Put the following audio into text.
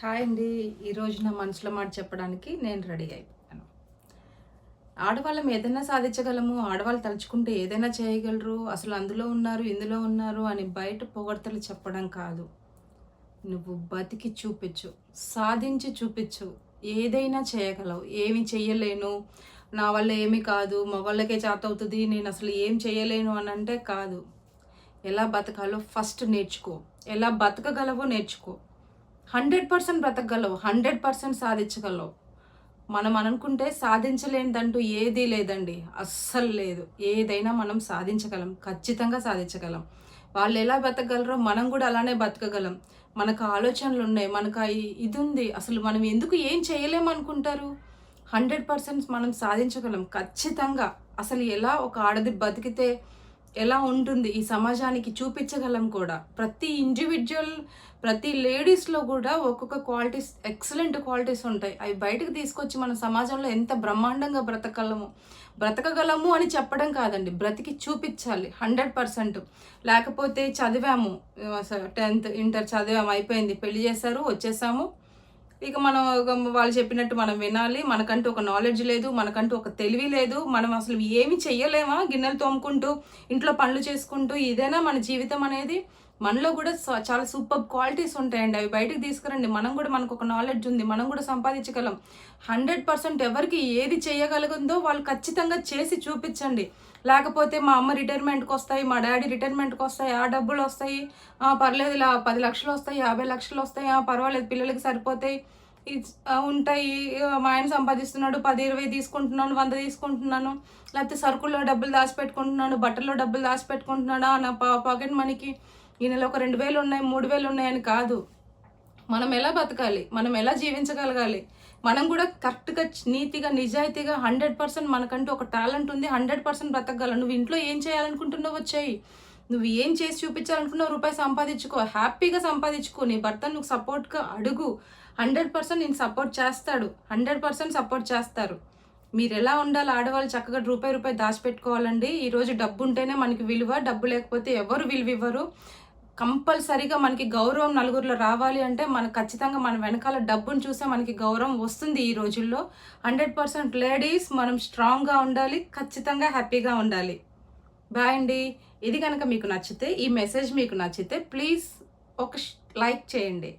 Hi అండి. ఈరోజు నా మనసులో మాట చెప్పడానికి నేను రెడీ అయిపోయాను. ఆడవాళ్ళం ఏదైనా సాధించగలము, ఆడవాళ్ళు తలుచుకుంటే ఏదైనా చేయగలరు, అసలు అందులో ఉన్నారు, ఇందులో ఉన్నారు అని బయట పొగడ్తలు చెప్పడం కాదు. నువ్వు బతికి చూపించు, సాధించి చూపించు, ఏదైనా చేయగలవు. ఏమి చెయ్యలేను, నా వల్ల ఏమి కాదు, మగవాళ్ళకే చేతవుతుంది, నేను అసలు ఏం చేయలేను అని అంటే కాదు. ఎలా బతకాలో ఫస్ట్ నేర్చుకో, ఎలా బతకగలవో నేర్చుకో. 100% బ్రతకగలవు, 100% సాధించగలవు. మనం అనుకుంటే సాధించలేనిదంటూ ఏదీ లేదండి. అస్సలు లేదు. ఏదైనా మనం సాధించగలం, ఖచ్చితంగా సాధించగలం. వాళ్ళు ఎలా బతకగలరో మనం కూడా అలానే బతకగలం. మనకు ఆలోచనలు ఉన్నాయి, మనకు ఇది ఉంది. అసలు మనం ఎందుకు ఏం చేయలేమనుకుంటారు? 100% మనం సాధించగలం ఖచ్చితంగా. అసలు ఎలా ఒక ఆడది బతికితే ఎలా ఉంటుంది ఈ సమాజానికి చూపించగలం కూడా. ప్రతి ఇండివిజువల్, ప్రతి లేడీస్లో కూడా ఒక్కొక్క క్వాలిటీస్, ఎక్సలెంట్ క్వాలిటీస్ ఉంటాయి. అవి బయటకు తీసుకొచ్చి మన సమాజంలో ఎంత బ్రహ్మాండంగా బ్రతకగలము అని చెప్పడం కాదండి, బ్రతికి చూపించాలి 100%. లేకపోతే చదివాము, 10th ఇంటర్ చదివాము, అయిపోయింది, పెళ్లి చేశారు, వచ్చేసాము, ఇక మనం వాళ్ళు చెప్పినట్టు మనం వినాలి. మనకంటూ ఒక నాలెడ్జ్ లేదు, మనకంటూ ఒక తెలివి లేదు, మనం అసలు ఏమి చెయ్యలేమా? గిన్నెలు తోముకుంటూ, ఇంట్లో పనులు చేసుకుంటూ ఇదేనా మన జీవితం అనేది? మనలో కూడా చాలా సూపర్ క్వాలిటీస్ ఉంటాయండి, అవి బయటకు తీసుకురండి. మనం కూడా, మనకు ఒక నాలెడ్జ్ ఉంది, మనం కూడా సంపాదించగలం. 100% ఎవరికి ఏది చేయగలిగిందో వాళ్ళు ఖచ్చితంగా చేసి చూపించండి. లేకపోతే మా అమ్మ రిటైర్మెంట్కి వస్తాయి, మా డాడీ రిటైర్మెంట్కి వస్తాయి, ఆ డబ్బులు వస్తాయి, పర్లేదు, ఇలా 10 లక్షలు వస్తాయి, 50 లక్షలు వస్తాయి, పర్వాలేదు పిల్లలకి సరిపోతాయి, ఉంటాయి, మా ఆయన సంపాదిస్తున్నాడు, 10, 20 తీసుకుంటున్నాను, 100 తీసుకుంటున్నాను, లేకపోతే సరుకుల్లో డబ్బులు దాచిపెట్టుకుంటున్నాను, బట్టల్లో డబ్బులు దాచిపెట్టుకుంటున్నాడా, నా పాకెట్ మనీకి ఈ నెల ఒక 2,000 ఉన్నాయి, 3,000 ఉన్నాయని కాదు. మనం ఎలా బతకాలి, మనం ఎలా జీవించగలగాలి, మనం కూడా కరెక్ట్గా, నీతిగా, నిజాయితీగా 100% మనకంటూ ఒక టాలెంట్ ఉంది, 100% బ్రతకగలం. నువ్వు ఇంట్లో ఏం చేయాలనుకుంటున్నావు వచ్చాయి, నువ్వు ఏం చేసి చూపించాలనుకున్నావు, రూపాయి సంపాదించుకో, హ్యాపీగా సంపాదించుకో. నీ భర్త నువ్వు సపోర్ట్గా అడుగు, 100% నేను సపోర్ట్ చేస్తాడు, 100% సపోర్ట్ చేస్తారు. మీరు ఎలా ఉండాలి, ఆడవాళ్ళు చక్కగా రూపాయి దాచిపెట్టుకోవాలండి. ఈరోజు డబ్బు ఉంటేనే మనకి విలువ, డబ్బు లేకపోతే ఎవరు విలువ ఇవ్వరు. కంపల్సరీగా మనకి గౌరవం నలుగురిలో రావాలి అంటే మనకు ఖచ్చితంగా మన వెనకాల డబ్బును చూసే మనకి గౌరవం వస్తుంది ఈ రోజుల్లో. 100% లేడీస్ మనం స్ట్రాంగ్గా ఉండాలి, ఖచ్చితంగా హ్యాపీగా ఉండాలి. బాయ్ అండి. ఇది కనుక మీకు నచ్చితే, ఈ మెసేజ్ మీకు నచ్చితే ప్లీజ్ ఒక లైక్ చేయండి.